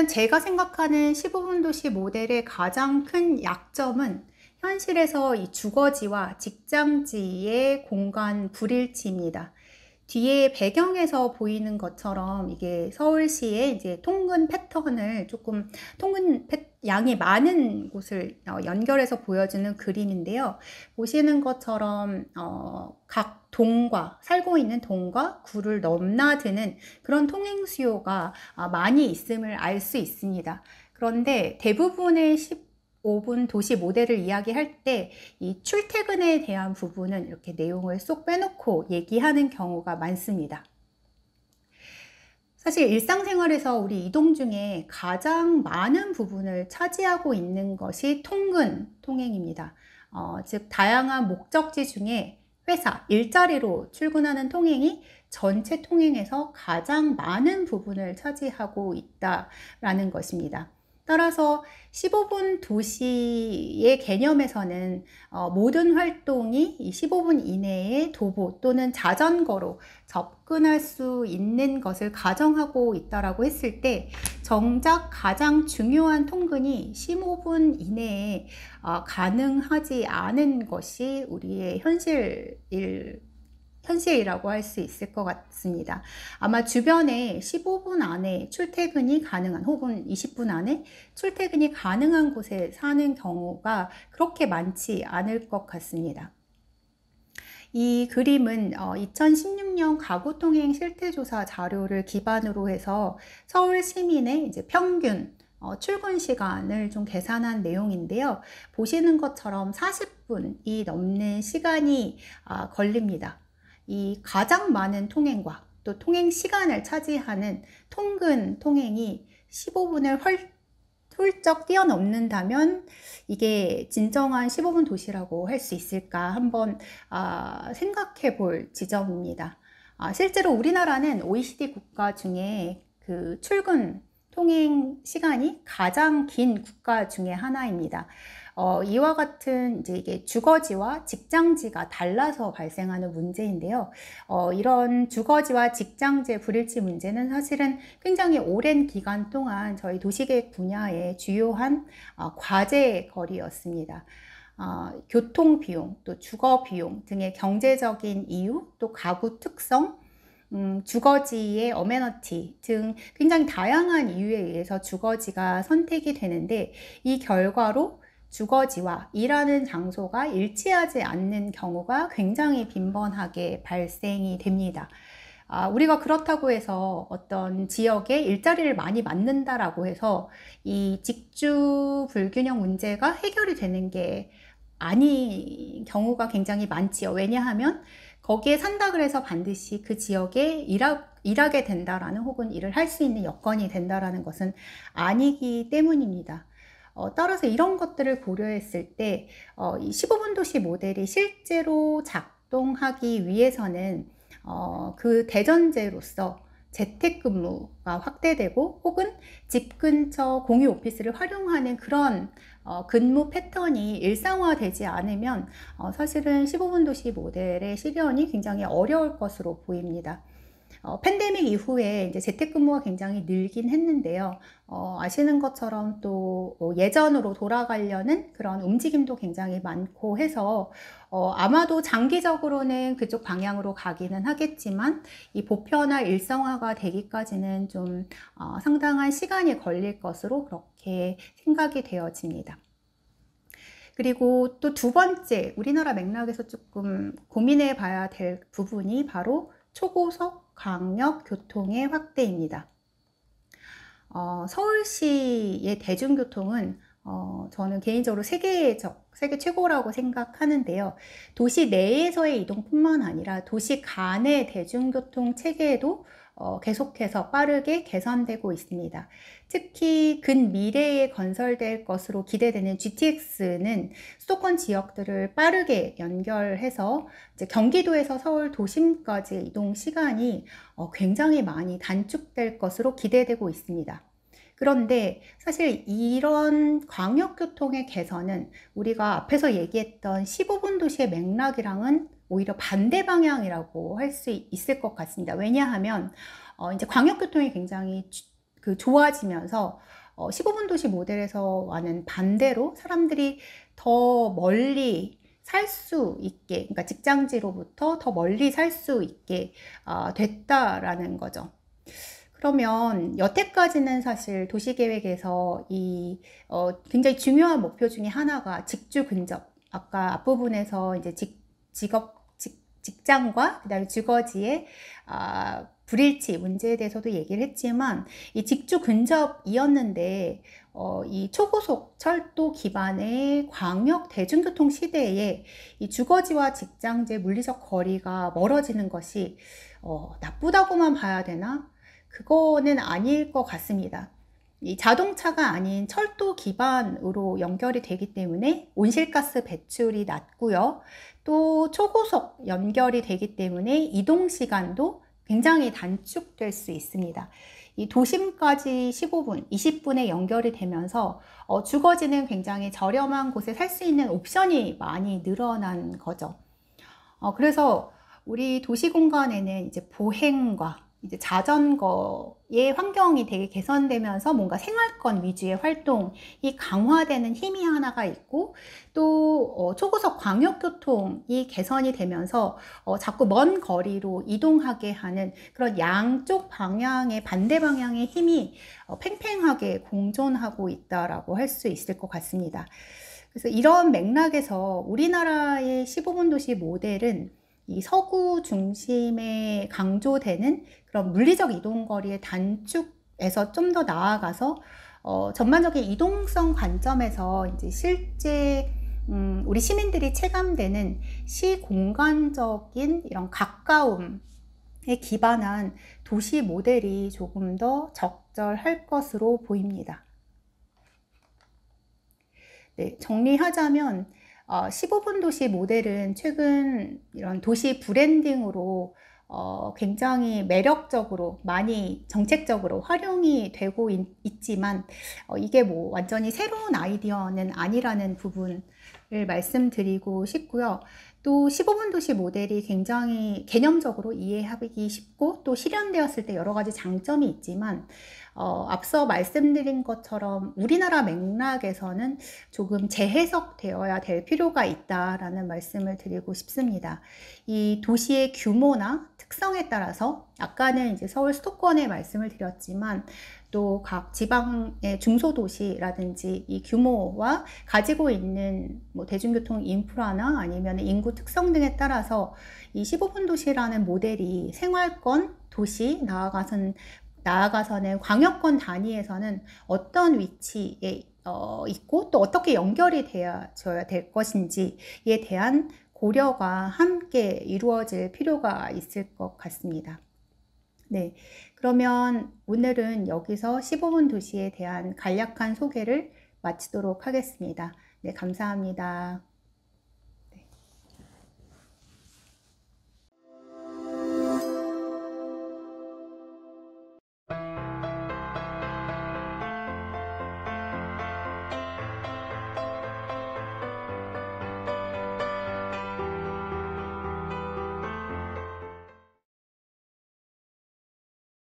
일단 제가 생각하는 15분 도시 모델의 가장 큰 약점은 현실에서 이 주거지와 직장지의 공간 불일치입니다. 뒤에 배경에서 보이는 것처럼 이게 서울시의 이제 통근 패턴을 조금 양이 많은 곳을 연결해서 보여주는 그림인데요. 보시는 것처럼 각 동과 살고 있는 동과 구를 넘나드는 그런 통행 수요가 많이 있음을 알 수 있습니다. 그런데 대부분의 15분 도시 모델을 이야기할 때 이 출퇴근에 대한 부분은 이렇게 내용을 쏙 빼놓고 얘기하는 경우가 많습니다. 사실 일상생활에서 우리 이동 중에 가장 많은 부분을 차지하고 있는 것이 통행입니다. 즉 다양한 목적지 중에 회사, 일자리로 출근하는 통행이 전체 통행에서 가장 많은 부분을 차지하고 있다라는 것입니다. 따라서 15분 도시의 개념에서는 모든 활동이 이 15분 이내에 도보 또는 자전거로 접근할 수 있는 것을 가정하고 있다라고 했을 때 정작 가장 중요한 통근이 15분 이내에 가능하지 않은 것이 우리의 현실이라고 할 수 있을 것 같습니다. 아마 주변에 15분 안에 출퇴근이 가능한 혹은 20분 안에 출퇴근이 가능한 곳에 사는 경우가 그렇게 많지 않을 것 같습니다. 이 그림은 2016년 가구통행 실태조사 자료를 기반으로 해서 서울 시민의 이제 평균 출근 시간을 좀 계산한 내용인데요. 보시는 것처럼 40분이 넘는 시간이 걸립니다. 이 가장 많은 통행과 또 통행 시간을 차지하는 통근 통행이 15분을 훌쩍 뛰어넘는다면 이게 진정한 15분 도시라고 할 수 있을까 한번 생각해 볼 지점입니다. 실제로 우리나라는 OECD 국가 중에 그 출근 통행 시간이 가장 긴 국가 중에 하나입니다. 이와 같은 이제 이게 주거지와 직장지가 달라서 발생하는 문제인데요. 이런 주거지와 직장지의 불일치 문제는 사실은 굉장히 오랜 기간 동안 저희 도시계획 분야의 주요한 과제거리였습니다. 교통비용, 또 주거비용 등의 경제적인 이유, 또 가구 특성, 주거지의 어메너티 등 굉장히 다양한 이유에 의해서 주거지가 선택이 되는데 이 결과로 주거지와 일하는 장소가 일치하지 않는 경우가 굉장히 빈번하게 발생이 됩니다. 우리가 그렇다고 해서 어떤 지역에 일자리를 많이 만든다라고 해서 이 직주 불균형 문제가 해결이 되는 게 아닌 경우가 굉장히 많지요. 왜냐하면 거기에 산다 그래서 반드시 그 지역에 일하게 된다라는 혹은 일을 할 수 있는 여건이 된다라는 것은 아니기 때문입니다. 따라서 이런 것들을 고려했을 때 이 15분 도시 모델이 실제로 작동하기 위해서는 그 대전제로서 재택근무가 확대되고 혹은 집 근처 공유 오피스를 활용하는 그런 근무 패턴이 일상화되지 않으면 사실은 15분 도시 모델의 실현이 굉장히 어려울 것으로 보입니다. 팬데믹 이후에 이제 재택근무가 굉장히 늘긴 했는데요. 아시는 것처럼 또 예전으로 돌아가려는 그런 움직임도 굉장히 많고 해서 아마도 장기적으로는 그쪽 방향으로 가기는 하겠지만 이 보편화 일상화가 되기까지는 좀 상당한 시간이 걸릴 것으로 그렇게 생각이 되어집니다. 그리고 또 두 번째 우리나라 맥락에서 조금 고민해 봐야 될 부분이 바로 초고속 광역 교통의 확대입니다. 서울시의 대중교통은 저는 개인적으로 세계 최고라고 생각하는데요. 도시 내에서의 이동뿐만 아니라 도시 간의 대중교통 체계에도 계속해서 빠르게 개선되고 있습니다. 특히 근미래에 건설될 것으로 기대되는 GTX는 수도권 지역들을 빠르게 연결해서 이제 경기도에서 서울 도심까지 이동 시간이 굉장히 많이 단축될 것으로 기대되고 있습니다. 그런데 사실 이런 광역교통의 개선은 우리가 앞에서 얘기했던 15분 도시의 맥락이랑은 오히려 반대 방향이라고 할 수 있을 것 같습니다. 왜냐하면 이제 광역교통이 굉장히 좋아지면서 15분 도시 모델에서와는 반대로 사람들이 더 멀리 살 수 있게, 그러니까 직장지로부터 더 멀리 살 수 있게 됐다라는 거죠. 그러면 여태까지는 사실 도시계획에서 굉장히 중요한 목표 중에 하나가 직주 근접, 아까 앞부분에서 이제 직장과 그다음에 주거지의 불일치 문제에 대해서도 얘기를 했지만 이 직주 근접이었는데 이 초고속 철도 기반의 광역 대중교통 시대에 이 주거지와 직장지의 물리적 거리가 멀어지는 것이 나쁘다고만 봐야 되나? 그거는 아닐 것 같습니다. 이 자동차가 아닌 철도 기반으로 연결이 되기 때문에 온실가스 배출이 낮고요. 또 초고속 연결이 되기 때문에 이동 시간도 굉장히 단축될 수 있습니다. 이 도심까지 15분, 20분에 연결이 되면서 주거지는 굉장히 저렴한 곳에 살 수 있는 옵션이 많이 늘어난 거죠. 그래서 우리 도시 공간에는 이제 보행과 이제 자전거의 환경이 되게 개선되면서 뭔가 생활권 위주의 활동이 강화되는 힘이 하나가 있고, 또 초고속 광역교통이 개선이 되면서 자꾸 먼 거리로 이동하게 하는 그런 양쪽 방향의 반대 방향의 힘이 팽팽하게 공존하고 있다라고 할 수 있을 것 같습니다. 그래서 이런 맥락에서 우리나라의 15분 도시 모델은 이 서구 중심에 강조되는 그런 물리적 이동거리의 단축에서 좀 더 나아가서 전반적인 이동성 관점에서 이제 실제 우리 시민들이 체감되는 시공간적인 이런 가까움에 기반한 도시 모델이 조금 더 적절할 것으로 보입니다. 네, 정리하자면 15분 도시 모델은 최근 이런 도시 브랜딩으로 굉장히 매력적으로 많이 정책적으로 활용이 되고 있지만 이게 뭐 완전히 새로운 아이디어는 아니라는 부분을 말씀드리고 싶고요. 또 15분 도시 모델이 굉장히 개념적으로 이해하기 쉽고 또 실현되었을 때 여러 가지 장점이 있지만 앞서 말씀드린 것처럼 우리나라 맥락에서는 조금 재해석되어야 될 필요가 있다라는 말씀을 드리고 싶습니다. 이 도시의 규모나 특성에 따라서 아까는 이제 서울 수도권의 말씀을 드렸지만 또 각 지방의 중소도시라든지 이 규모와 가지고 있는 뭐 대중교통 인프라나 아니면 인구 특성 등에 따라서 이 15분 도시라는 모델이 생활권 도시 나아가서는 광역권 단위에서는 어떤 위치에 있고 또 어떻게 연결이 되어져야 될 것인지에 대한 고려가 함께 이루어질 필요가 있을 것 같습니다. 네, 그러면 오늘은 여기서 15분 도시에 대한 간략한 소개를 마치도록 하겠습니다. 네, 감사합니다.